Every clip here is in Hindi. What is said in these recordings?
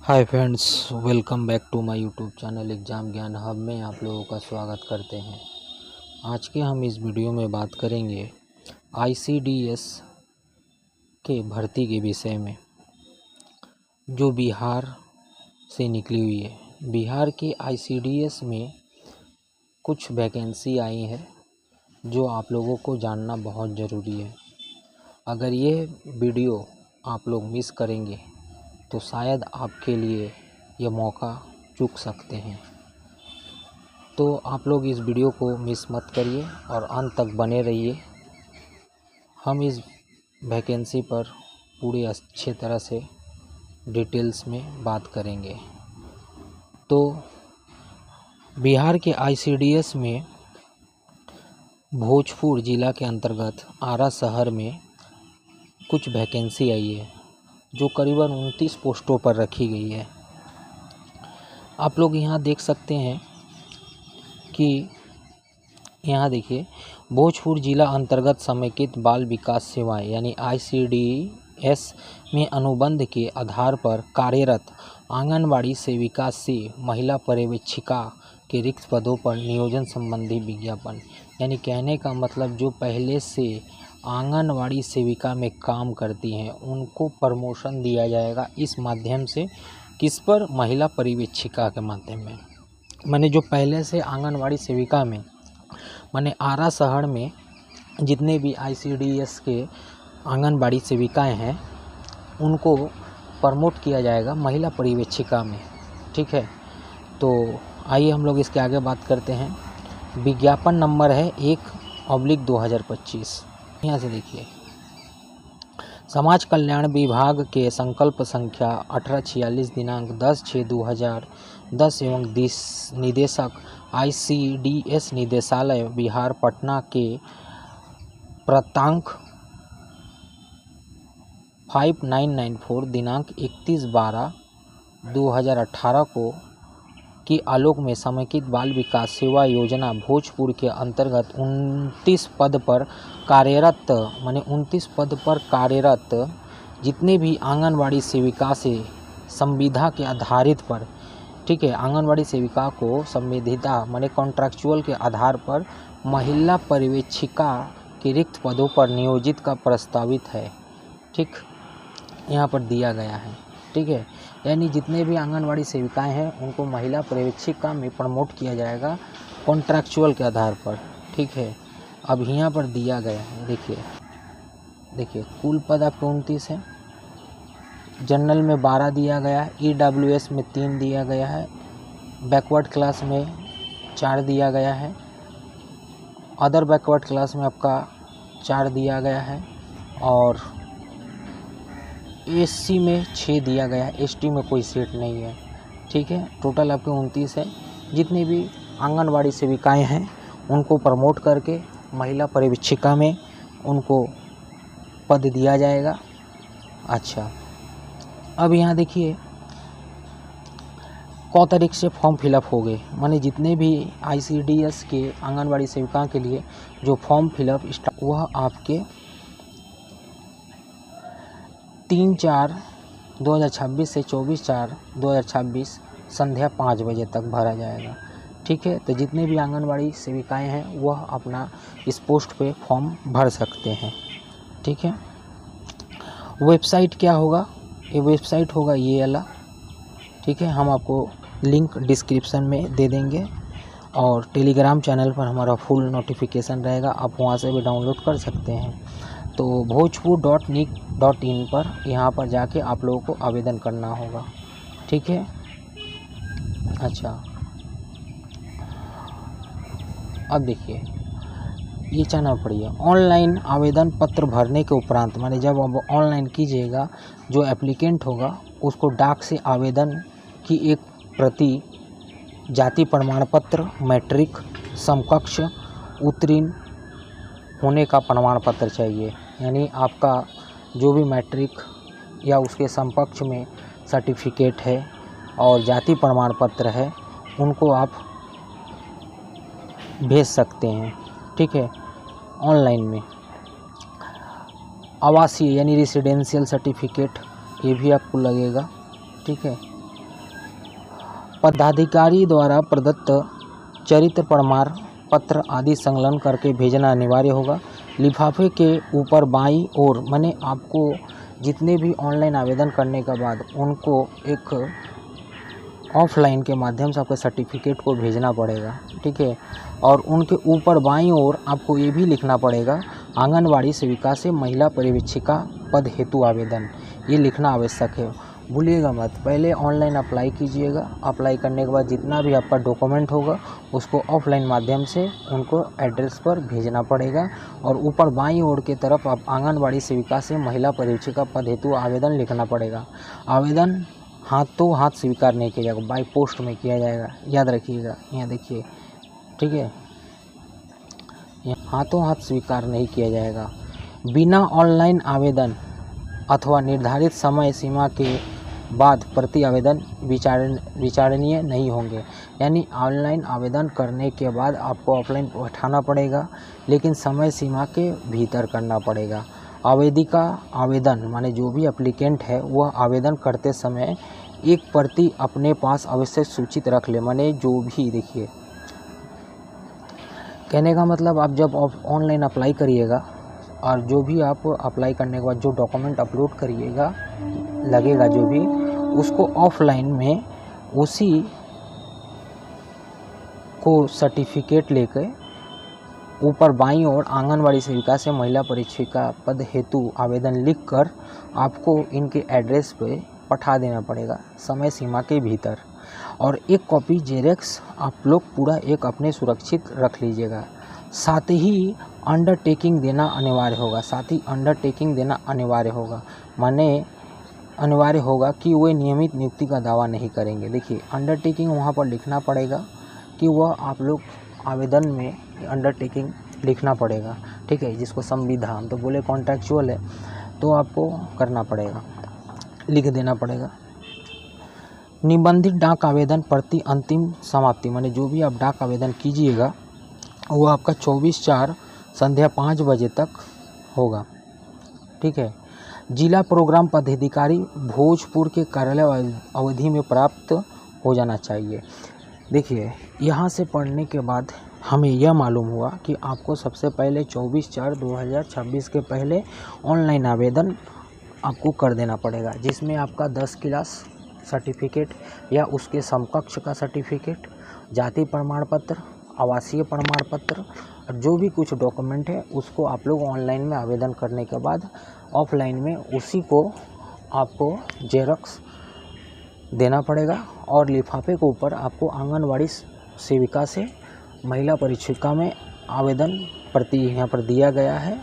Hi friends, welcome back to my YouTube channel exam Gyan hub में आप लोगों का स्वागत करते हैं। आज के हम इस वीडियो में बात करेंगे आईसीडीएस के भर्ती के विषय में, जो बिहार से निकली हुई है। बिहार के आईसीडीएस में कुछ वैकेंसी आई है जो आप लोगों को जानना बहुत ज़रूरी है। अगर ये वीडियो आप लोग मिस करेंगे तो शायद आपके लिए यह मौका चूक सकते हैं। तो आप लोग इस वीडियो को मिस मत करिए और अंत तक बने रहिए। हम इस वैकेंसी पर पूरे अच्छे तरह से डिटेल्स में बात करेंगे। तो बिहार के आईसीडीएस में भोजपुर ज़िला के अंतर्गत आरा शहर में कुछ वैकेंसी आई है जो करीबन 29 पोस्टों पर रखी गई है। आप लोग यहाँ देख सकते हैं कि यहाँ देखिए, भोजपुर जिला अंतर्गत समेकित बाल विकास सेवाएं यानी आईसीडीएस में अनुबंध के आधार पर कार्यरत आंगनबाड़ी सेविका से महिला पर्यवेक्षिका के रिक्त पदों पर नियोजन संबंधी विज्ञापन। यानी कहने का मतलब, जो पहले से आंगनबाड़ी सेविका में काम करती हैं उनको प्रमोशन दिया जाएगा इस माध्यम से। किस पर? महिला पर्यवेक्षिका के माध्यम में। माने जो पहले से आंगनबाड़ी सेविका में, माने आरा शहर में जितने भी आईसीडीएस के आंगनबाड़ी सेविकाएं हैं उनको प्रमोट किया जाएगा महिला पर्यवेक्षिका में। ठीक है, तो आइए हम लोग इसके आगे बात करते हैं। विज्ञापन नंबर है 1/2025। यहाँ से देखिए, समाज कल्याण विभाग के संकल्प संख्या 1846 दिनांक 10/6/2010 एवं निदेशक आईसीडीएस निदेशालय बिहार पटना के प्रांतांक 5994 दिनांक 31/12/2018 को की आलोक में समेकित बाल विकास सेवा योजना भोजपुर के अंतर्गत 29 पद पर कार्यरत, माने 29 पद पर कार्यरत जितने भी आंगनबाड़ी सेविका से संविदा के आधारित पर, ठीक है, आंगनबाड़ी सेविका को संविदा माने कॉन्ट्रैक्चुअल के आधार पर महिला पर्यवेक्षिका के रिक्त पदों पर नियोजित का प्रस्तावित है। ठीक, यहाँ पर दिया गया है। ठीक है, यानी जितने भी आंगनबाड़ी सेविकाएं हैं उनको महिला पर्यवेक्षिका में प्रमोट किया जाएगा कॉन्ट्रैक्चुअल के आधार पर। ठीक है, अब यहाँ पर दिया गया है, देखिए कुल पद आपके 29 है। जनरल में 12 दिया गया है, ईडब्ल्यूएस में 3 दिया गया है, बैकवर्ड क्लास में 4 दिया गया है, अदर बैकवर्ड क्लास में आपका 4 दिया गया है, और एससी में 6 दिया गया है, एसटी में कोई सीट नहीं है। ठीक है, टोटल आपके 29 है। जितनी भी आंगनबाड़ी सेविकाएं हैं उनको प्रमोट करके महिला पर्यवेक्षिका में उनको पद दिया जाएगा। अच्छा, अब यहाँ देखिए कौ तारीख से फॉर्म फिलअप हो गए। माने जितने भी आईसीडीएस के आंगनबाड़ी सेविकाओं के लिए जो फॉर्म फिलअप वह आपके 3/4/2026 से 24/4/2026 संध्या 5 बजे तक भरा जाएगा। ठीक है, तो जितने भी आंगनबाड़ी सेविकाएं हैं वह अपना इस पोस्ट पे फॉर्म भर सकते हैं। ठीक है, वेबसाइट क्या होगा? ये वेबसाइट होगा ये वाला। ठीक है, हम आपको लिंक डिस्क्रिप्शन में दे देंगे, और टेलीग्राम चैनल पर हमारा फुल नोटिफिकेशन रहेगा, आप वहाँ से भी डाउनलोड कर सकते हैं। तो bhojpur.nic.in पर यहाँ पर जाके आप लोगों को आवेदन करना होगा। ठीक है, अच्छा, अब देखिए ये चैनल पढ़िए। ऑनलाइन आवेदन पत्र भरने के उपरांत, माने जब अब ऑनलाइन कीजिएगा, जो एप्लीकेंट होगा उसको डाक से आवेदन की एक प्रति, जाति प्रमाण पत्र, मैट्रिक समकक्ष उत्तीर्ण होने का प्रमाण पत्र चाहिए। यानी आपका जो भी मैट्रिक या उसके समकक्ष में सर्टिफिकेट है और जाति प्रमाण पत्र है उनको आप भेज सकते हैं। ठीक है, ऑनलाइन में आवासीय यानी रेसिडेंशियल सर्टिफिकेट ये भी आपको लगेगा। ठीक है, पदाधिकारी द्वारा प्रदत्त चरित्र प्रमाण पत्र आदि संलग्न करके भेजना अनिवार्य होगा। लिफाफे के ऊपर बाईं ओर माने आपको जितने भी ऑनलाइन आवेदन करने के बाद उनको एक ऑफलाइन के माध्यम से आपके सर्टिफिकेट को भेजना पड़ेगा, ठीक है। और उनके ऊपर बाईं ओर आपको ये भी लिखना पड़ेगा, आंगनवाड़ी सेविका से महिला पर्यवेक्षिका पद हेतु आवेदन, ये लिखना आवश्यक है। भूलिएगा मत, पहले ऑनलाइन अप्लाई कीजिएगा। अप्लाई करने के बाद जितना भी आपका डॉक्यूमेंट होगा उसको ऑफलाइन माध्यम से उनको एड्रेस पर भेजना पड़ेगा। और ऊपर बाईं ओर की तरफ आप आंगनवाड़ी सेविका से महिला पर्यवेक्षिका पद हेतु आवेदन लिखना पड़ेगा। आवेदन हाथों हाथ स्वीकार नहीं किया जाएगा, बाई पोस्ट में किया जाएगा, याद रखिएगा। यहाँ देखिए, ठीक है, हाथों हाथ स्वीकार नहीं किया जाएगा। बिना ऑनलाइन आवेदन अथवा निर्धारित समय सीमा के बाद प्रति आवेदन विचारणीय नहीं होंगे। यानी ऑनलाइन आवेदन करने के बाद आपको ऑफलाइन उठाना पड़ेगा, लेकिन समय सीमा के भीतर करना पड़ेगा। आवेदिका आवेदन माने जो भी एप्लीकेंट है वह आवेदन करते समय एक प्रति अपने पास अवश्य सूचित रख ले। माने जो भी, देखिए कहने का मतलब, आप जब ऑनलाइन अप्लाई करिएगा और जो भी आप अप्लाई करने के बाद जो डॉक्यूमेंट अपलोड करिएगा लगेगा जो भी, उसको ऑफलाइन में उसी को सर्टिफिकेट लेकर ऊपर बाईं ओर आंगनवाड़ी सेविका से महिला पर्यवेक्षिका पद हेतु आवेदन लिखकर आपको इनके एड्रेस पे पठा देना पड़ेगा समय सीमा के भीतर। और एक कॉपी जेरेक्स आप लोग पूरा एक अपने सुरक्षित रख लीजिएगा। साथ ही अंडरटेकिंग देना अनिवार्य होगा, साथ ही अंडरटेकिंग देना अनिवार्य होगा, माने अनिवार्य होगा कि वे नियमित नियुक्ति का दावा नहीं करेंगे। देखिए अंडरटेकिंग वहाँ पर लिखना पड़ेगा कि वह आप लोग आवेदन में अंडरटेकिंग लिखना पड़ेगा, ठीक है। जिसको संविधान तो बोले कॉन्ट्रैक्चुअल है तो आपको करना पड़ेगा, लिख देना पड़ेगा। निबंधित डाक आवेदन प्रति अंतिम समाप्ति, माने जो भी आप डाक आवेदन कीजिएगा वो आपका 24/4 संध्या 5 बजे तक होगा, ठीक है। जिला प्रोग्राम पदाधिकारी भोजपुर के कार्यालय अवधि में प्राप्त हो जाना चाहिए। देखिए यहाँ से पढ़ने के बाद हमें यह मालूम हुआ कि आपको सबसे पहले 24/4/2026 के पहले ऑनलाइन आवेदन आपको कर देना पड़ेगा, जिसमें आपका 10 क्लास सर्टिफिकेट या उसके समकक्ष का सर्टिफिकेट, जाति प्रमाण पत्र, आवासीय प्रमाण पत्र और जो भी कुछ डॉक्यूमेंट है उसको आप लोग ऑनलाइन में आवेदन करने के बाद ऑफलाइन में उसी को आपको जेरॉक्स देना पड़ेगा। और लिफाफे के ऊपर आपको आंगनवाड़ी सेविका से महिला पर्यवेक्षिका में आवेदन प्रति यहाँ पर दिया गया है,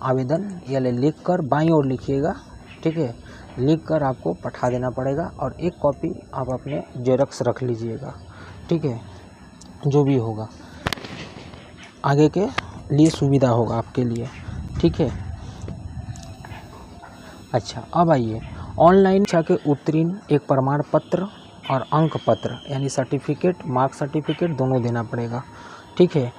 आवेदन या लिख कर बाईं ओर लिखिएगा, ठीक है, लिख कर आपको पठा देना पड़ेगा। और एक कॉपी आप अपने जेरॉक्स रख लीजिएगा, ठीक है, जो भी होगा आगे के लिए सुविधा होगा आपके लिए, ठीक है। अच्छा अब आइए, ऑनलाइन शिक्षा के उत्तीर्ण एक प्रमाण पत्र और अंक पत्र यानी सर्टिफिकेट, मार्क सर्टिफिकेट दोनों देना पड़ेगा, ठीक है।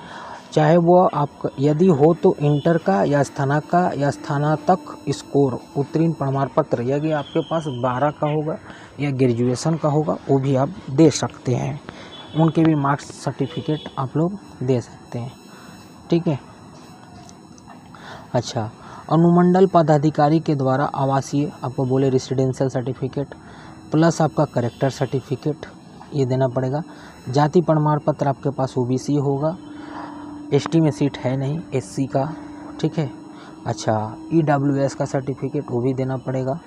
चाहे वो आप यदि हो तो इंटर का या स्नातक स्कोर उत्तीर्ण प्रमाण पत्र, यदि आपके पास 12 का होगा या ग्रेजुएशन का होगा वो भी आप दे सकते हैं, उनके भी मार्क्स सर्टिफिकेट आप लोग दे सकते हैं, ठीक है। अच्छा, अनुमंडल पदाधिकारी के द्वारा आवासीय आपको बोले रेसिडेंशियल सर्टिफिकेट प्लस आपका करेक्टर सर्टिफिकेट ये देना पड़ेगा। जाति प्रमाण पत्र आपके पास ओबीसी होगा, एसटी में सीट है नहीं, एससी का, ठीक है। अच्छा, ईडब्ल्यूएस का सर्टिफिकेट वो भी देना पड़ेगा।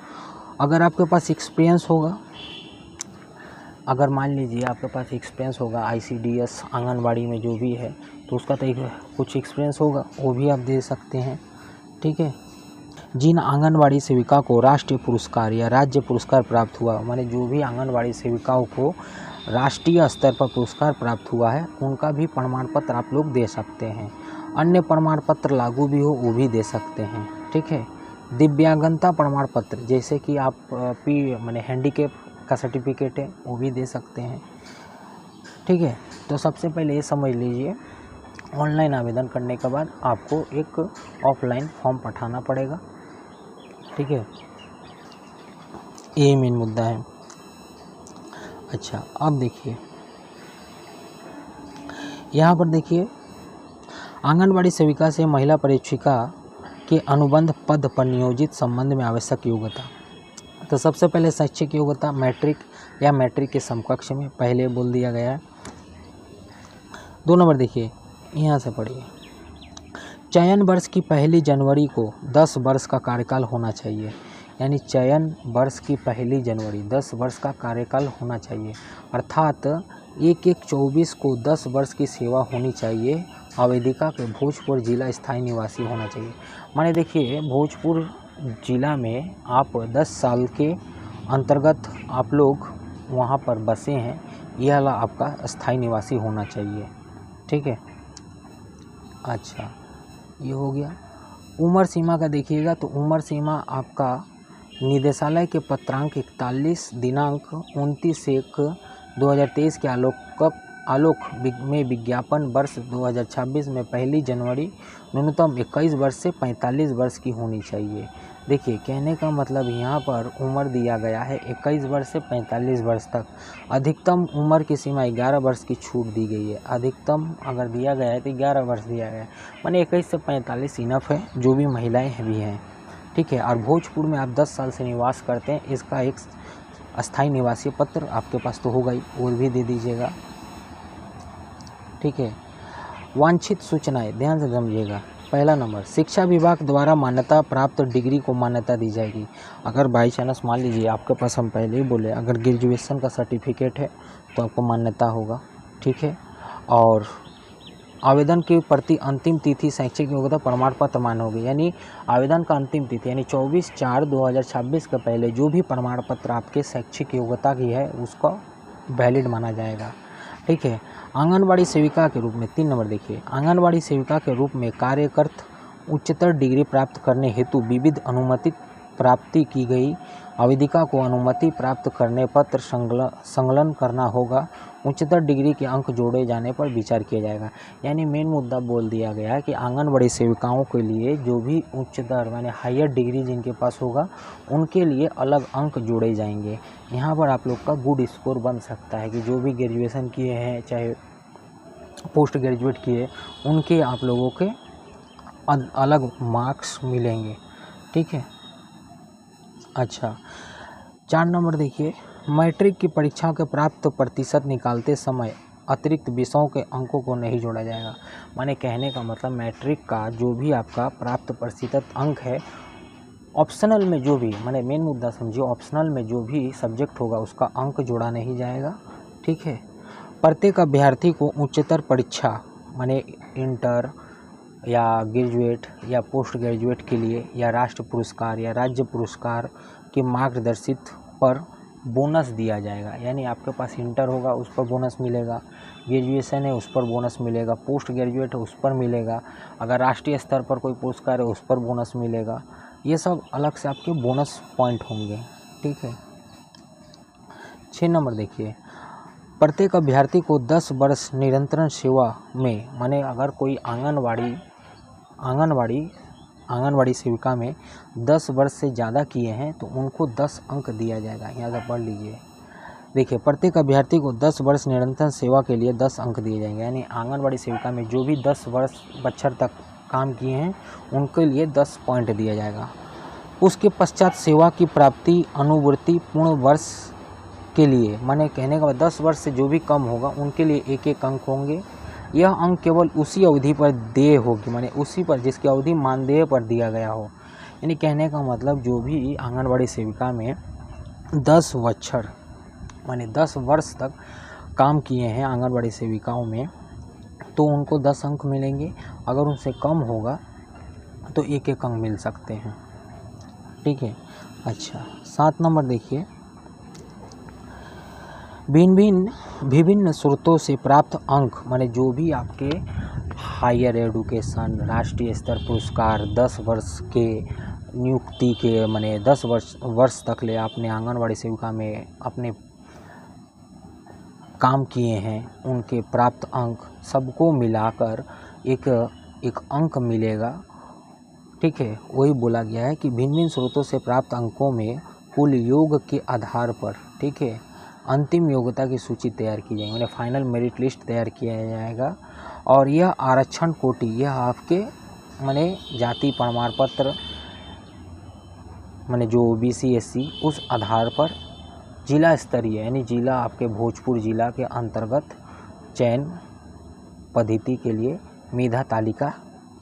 अगर आपके पास एक्सपीरियंस होगा, अगर मान लीजिए आपके पास एक्सपीरियंस होगा आईसीडीएस आंगनवाड़ी में जो भी है तो उसका तो कुछ एक्सपीरियंस होगा, वो भी आप दे सकते हैं, ठीक है। जिन आंगनवाड़ी सेविका को राष्ट्रीय पुरस्कार या राज्य पुरस्कार प्राप्त हुआ, माने जो भी आंगनवाड़ी सेविकाओं को राष्ट्रीय स्तर पर पुरस्कार प्राप्त हुआ है उनका भी प्रमाण पत्र आप लोग दे सकते हैं। अन्य प्रमाण पत्र लागू भी हो वो भी दे सकते हैं, ठीक है। दिव्यांगता प्रमाण पत्र जैसे कि आप माने हैंडीकैप का सर्टिफिकेट है वो भी दे सकते हैं, ठीक है। तो सबसे पहले ये समझ लीजिए, ऑनलाइन आवेदन करने के बाद आपको एक ऑफलाइन फॉर्म पठाना पड़ेगा, ठीक है, यही मेन मुद्दा है। अच्छा, अब देखिए यहाँ पर देखिए, आंगनबाड़ी सेविका से महिला परीक्षिका के अनुबंध पद पर नियोजित संबंध में आवश्यक योग्यता। तो सबसे पहले शैक्षिक योग्यता मैट्रिक या मैट्रिक के समकक्ष में पहले बोल दिया गया है। 2 नंबर देखिए, यहाँ से पढ़िए, चयन वर्ष की पहली जनवरी को 10 वर्ष का कार्यकाल होना चाहिए। यानी चयन वर्ष की पहली जनवरी 10 वर्ष का कार्यकाल होना चाहिए, अर्थात 1/1/24 को 10 वर्ष की सेवा होनी चाहिए। आवेदिका के भोजपुर जिला स्थायी निवासी होना चाहिए। माने देखिए, भोजपुर जिला में आप 10 साल के अंतर्गत आप लोग वहाँ पर बसे हैं, यह वाला आपका स्थायी निवासी होना चाहिए। ठीक है, अच्छा ये हो गया। उम्र सीमा का देखिएगा तो उम्र सीमा आपका निदेशालय के पत्रांक 41 दिनांक 29/1/2023 के आलोक में विज्ञापन वर्ष 2026 में पहली जनवरी न्यूनतम 21 वर्ष से 45 वर्ष की होनी चाहिए। देखिए, कहने का मतलब यहाँ पर उम्र दिया गया है 21 वर्ष से 45 वर्ष तक। अधिकतम उम्र की सीमा 11 वर्ष की छूट दी गई है। अधिकतम अगर दिया गया है तो 11 वर्ष दिया गया है, माने 21 से 45 इनफ है, जो भी महिलाएं भी हैं। ठीक है, और भोजपुर में आप 10 साल से निवास करते हैं, इसका एक अस्थायी निवासी पत्र आपके पास तो होगा ही, और भी दे दीजिएगा। ठीक है, वांछित सूचनाएं ध्यान से समझिएगा। पहला नंबर, शिक्षा विभाग द्वारा मान्यता प्राप्त डिग्री को मान्यता दी जाएगी। अगर बाई चांस मान लीजिए आपके पास, हम पहले ही बोले, अगर ग्रेजुएशन का सर्टिफिकेट है तो आपको मान्यता होगा। ठीक है, और आवेदन के प्रति अंतिम तिथि शैक्षिक योग्यता प्रमाण पत्र मान्य होगी। यानी आवेदन का अंतिम तिथि यानी 24/4/2026 के पहले जो भी प्रमाण पत्र आपके शैक्षिक योग्यता की है उसका वैलिड माना जाएगा। ठीक है, आंगनबाड़ी सेविका के रूप में 3 नंबर देखिए, आंगनबाड़ी सेविका के रूप में कार्यरत उच्चतर डिग्री प्राप्त करने हेतु विविध अनुमति प्राप्ति की गई आवेदिका को अनुमति प्राप्त करने पत्र संकलन करना होगा। उच्चतर डिग्री के अंक जोड़े जाने पर विचार किया जाएगा। यानी मेन मुद्दा बोल दिया गया है कि आंगनबाड़ी सेविकाओं के लिए जो भी उच्चतर माने हायर डिग्री जिनके पास होगा उनके लिए अलग अंक जोड़े जाएंगे। यहाँ पर आप लोग का गुड स्कोर बन सकता है कि जो भी ग्रेजुएशन किए हैं चाहे पोस्ट ग्रेजुएट किए, उनके आप लोगों के अलग मार्क्स मिलेंगे। ठीक है, अच्छा 4 नंबर देखिए, मैट्रिक की परीक्षाओं के प्राप्त प्रतिशत निकालते समय अतिरिक्त विषयों के अंकों को नहीं जोड़ा जाएगा। माने कहने का मतलब मैट्रिक का जो भी आपका प्राप्त प्रतिशत अंक है, ऑप्शनल में जो भी, माने मेन मुद्दा समझिए, ऑप्शनल में जो भी सब्जेक्ट होगा उसका अंक जोड़ा नहीं जाएगा। ठीक है, प्रत्येक अभ्यर्थी को उच्चतर परीक्षा माने इंटर या ग्रेजुएट या पोस्ट ग्रेजुएट के लिए या राष्ट्र पुरस्कार या राज्य पुरस्कार के मार्गदर्शित पर बोनस दिया जाएगा। यानी आपके पास इंटर होगा उस पर बोनस मिलेगा, ग्रेजुएशन है उस पर बोनस मिलेगा, पोस्ट ग्रेजुएट है उस पर मिलेगा, अगर राष्ट्रीय स्तर पर कोई पुरस्कार है उस पर बोनस मिलेगा। ये सब अलग से आपके बोनस पॉइंट होंगे। ठीक है, 6 नंबर देखिए, प्रत्येक अभ्यर्थी को 10 वर्ष निरंतर सेवा में, माने अगर कोई आंगनबाड़ी सेविका में 10 वर्ष से ज़्यादा किए हैं तो उनको 10 अंक दिया जाएगा। यहाँ से पढ़ लीजिए। देखिए, प्रत्येक अभ्यर्थी को 10 वर्ष निरंतर सेवा के लिए 10 अंक दिए जाएंगे। यानी आंगनबाड़ी सेविका में जो भी 10 बच्चर तक काम किए हैं उनके लिए 10 पॉइंट दिया जाएगा। उसके पश्चात सेवा की प्राप्ति अनुवृत्ति पूर्ण वर्ष के लिए, माने कहने का 10 वर्ष से जो भी कम होगा उनके लिए 1-1 अंक होंगे। यह अंक केवल उसी अवधि पर देय होगी, माने उसी पर जिसकी अवधि मानदेय पर दिया गया हो। यानी कहने का मतलब जो भी आंगनबाड़ी सेविका में 10 बच्चर माने 10 वर्ष तक काम किए हैं आंगनबाड़ी सेविकाओं में तो उनको 10 अंक मिलेंगे। अगर उनसे कम होगा तो 1-1 अंक मिल सकते हैं। ठीक है, अच्छा 7 नंबर देखिए, विभिन्न स्रोतों से प्राप्त अंक, माने जो भी आपके हायर एजुकेशन राष्ट्रीय स्तर पुरस्कार 10 वर्ष के नियुक्ति के, माने 10 वर्ष तक ले आपने आंगनबाड़ी सेविका में अपने काम किए हैं, उनके प्राप्त अंक सबको मिलाकर एक अंक मिलेगा। ठीक है, वही बोला गया है कि भिन्न स्रोतों से प्राप्त अंकों में कुल योग के आधार पर, ठीक है, अंतिम योग्यता की सूची तैयार की जाएगी, मैंने फाइनल मेरिट लिस्ट तैयार किया जाएगा। और यह आरक्षण कोटि, यह आपके मैंने जाति प्रमाण पत्र मैंने जो OBC SC उस आधार पर जिला स्तरीय यानी जिला आपके भोजपुर जिला के अंतर्गत चयन पद्धति के लिए मेधा तालिका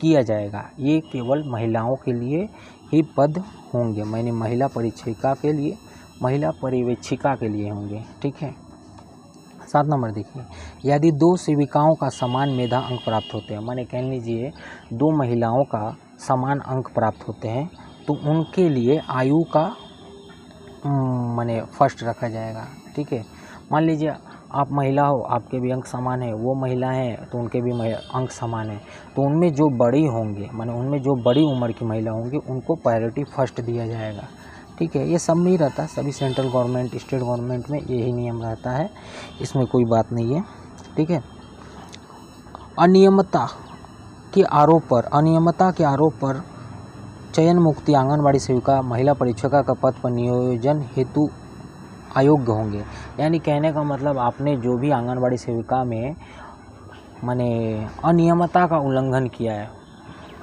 किया जाएगा। ये केवल महिलाओं के लिए ही पद होंगे, मैंने महिला परीक्षिका के लिए, महिला पर्यवेक्षिका के लिए होंगे। ठीक है। 7 नंबर देखिए, यदि 2 सेविकाओं का समान मेधा अंक प्राप्त होते हैं, माने कह लीजिए 2 महिलाओं का समान अंक प्राप्त होते हैं तो उनके लिए आयु का माने फर्स्ट रखा जाएगा। ठीक है। मान लीजिए आप महिला हो, आपके भी अंक समान है, वो महिला हैं तो उनके भी अंक समान है, तो उनमें जो बड़ी होंगे माने उनमें जो बड़ी उम्र की महिला होंगी उनको प्रायोरिटी फर्स्ट दिया जाएगा। ठीक है। ये सब नहीं रहता, सभी सेंट्रल गवर्नमेंट स्टेट गवर्नमेंट में यही नियम रहता है, इसमें कोई बात नहीं है। ठीक है। अनियमितता के आरोप पर चयन मुक्ति आंगनबाड़ी सेविका महिला परीक्षिका का पद पर नियोजन हेतु अयोग्य होंगे। यानी कहने का मतलब आपने जो भी आंगनबाड़ी सेविका में माने अनियमितता का उल्लंघन किया है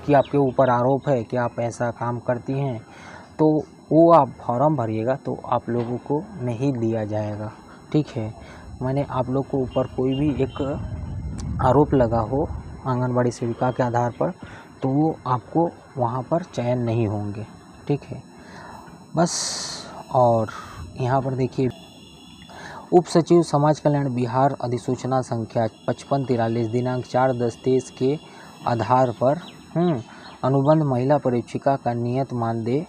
कि आपके ऊपर आरोप है कि आप ऐसा काम करती हैं, तो वो आप फॉर्म भरिएगा तो आप लोगों को नहीं दिया जाएगा। ठीक है। मैंने आप लोग को ऊपर कोई भी एक आरोप लगा हो आंगनबाड़ी सेविका के आधार पर तो वो आपको वहाँ पर चयन नहीं होंगे। ठीक है। बस। और यहाँ पर देखिए, उप सचिव समाज कल्याण बिहार अधिसूचना संख्या 5543 दिनांक 4/10/23 के आधार पर अनुबंध महिला परीक्षिका का नियत मानदेय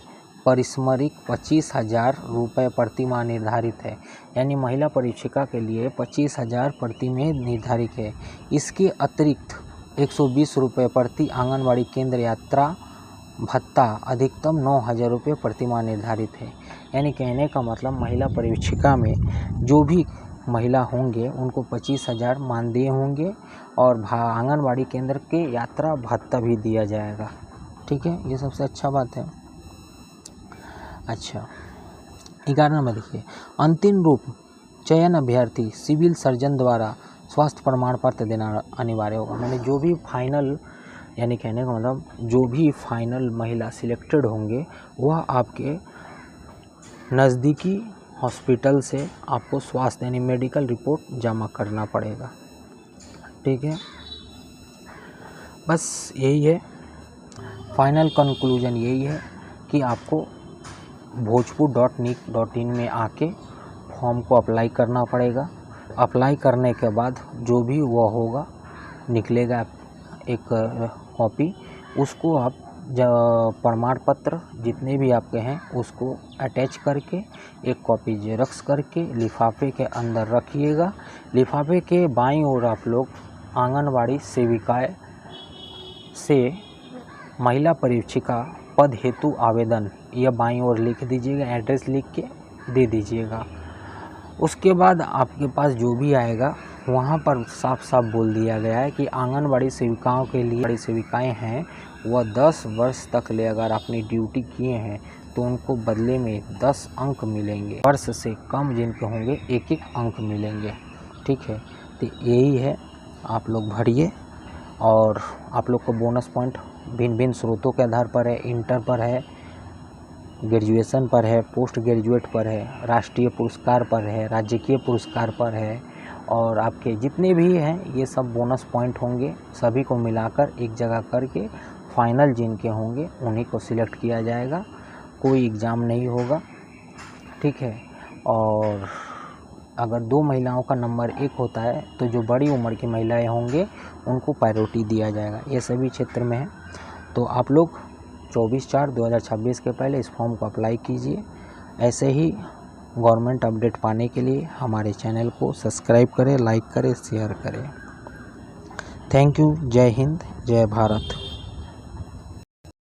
परिस्मरिक 25,000 रुपये प्रति माह निर्धारित है। यानी महिला परीक्षिका के लिए 25,000 प्रति माह निर्धारित है। इसके अतिरिक्त 120 रुपये प्रति आंगनबाड़ी केंद्र यात्रा भत्ता अधिकतम 9,000 रुपये प्रति माह निर्धारित है। यानी कहने का मतलब महिला परीक्षिका में जो भी महिला होंगे उनको 25,000 मानदेय होंगे और आंगनबाड़ी केंद्र के यात्रा भत्ता भी दिया जाएगा। ठीक है। ये सबसे अच्छा बात है। अच्छा, 11 नंबर देखिए, अंतिम रूप चयन अभ्यर्थी सिविल सर्जन द्वारा स्वास्थ्य प्रमाण पत्र देना अनिवार्य होगा। मैंने जो भी फाइनल यानी कहने का मतलब जो भी फाइनल महिला सिलेक्टेड होंगे वह आपके नज़दीकी हॉस्पिटल से आपको स्वास्थ्य यानी मेडिकल रिपोर्ट जमा करना पड़ेगा। ठीक है। बस यही है, फाइनल कंक्लूजन यही है कि आपको bhojpur.nic.in में आके फॉर्म को अप्लाई करना पड़ेगा। अप्लाई करने के बाद जो भी वह होगा निकलेगा एक कॉपी, उसको आप प्रमाण पत्र जितने भी आपके हैं उसको अटैच करके एक कॉपी जेरॉक्स करके लिफाफे के अंदर रखिएगा। लिफाफे के बाईं ओर आप लोग आंगनबाड़ी सेविकाएं से महिला परीक्षिका पद हेतु आवेदन यह बाईं ओर लिख दीजिएगा, एड्रेस लिख के दे दीजिएगा। उसके बाद आपके पास जो भी आएगा वहाँ पर साफ साफ बोल दिया गया है कि आंगनबाड़ी सेविकाओं के लिए बड़ी सेविकाएं हैं वह 10 वर्ष तक ले अगर अपनी ड्यूटी किए हैं तो उनको बदले में 10 अंक मिलेंगे। वर्ष से कम जिनके होंगे 1-1 अंक मिलेंगे। ठीक है। तो यही है, आप लोग भरिए और आप लोग को बोनस पॉइंट भिन्न भिन्न स्रोतों के आधार पर है, इंटर पर है, ग्रेजुएशन पर है, पोस्ट ग्रेजुएट पर है, राष्ट्रीय पुरस्कार पर है, राज्यकीय पुरस्कार पर है और आपके जितने भी हैं ये सब बोनस पॉइंट होंगे। सभी को मिलाकर एक जगह करके फाइनल जिनके होंगे उन्हीं को सिलेक्ट किया जाएगा। कोई एग्ज़ाम नहीं होगा। ठीक है। और अगर 2 महिलाओं का नंबर 1 होता है तो जो बड़ी उम्र की महिलाएं होंगे उनको प्रायोरिटी दिया जाएगा। ये सभी क्षेत्र में है। तो आप लोग 24/4/2026 के पहले इस फॉर्म को अप्लाई कीजिए। ऐसे ही गवर्नमेंट अपडेट पाने के लिए हमारे चैनल को सब्सक्राइब करें, लाइक करें, शेयर करें। Thank you. जय हिंद, जय भारत।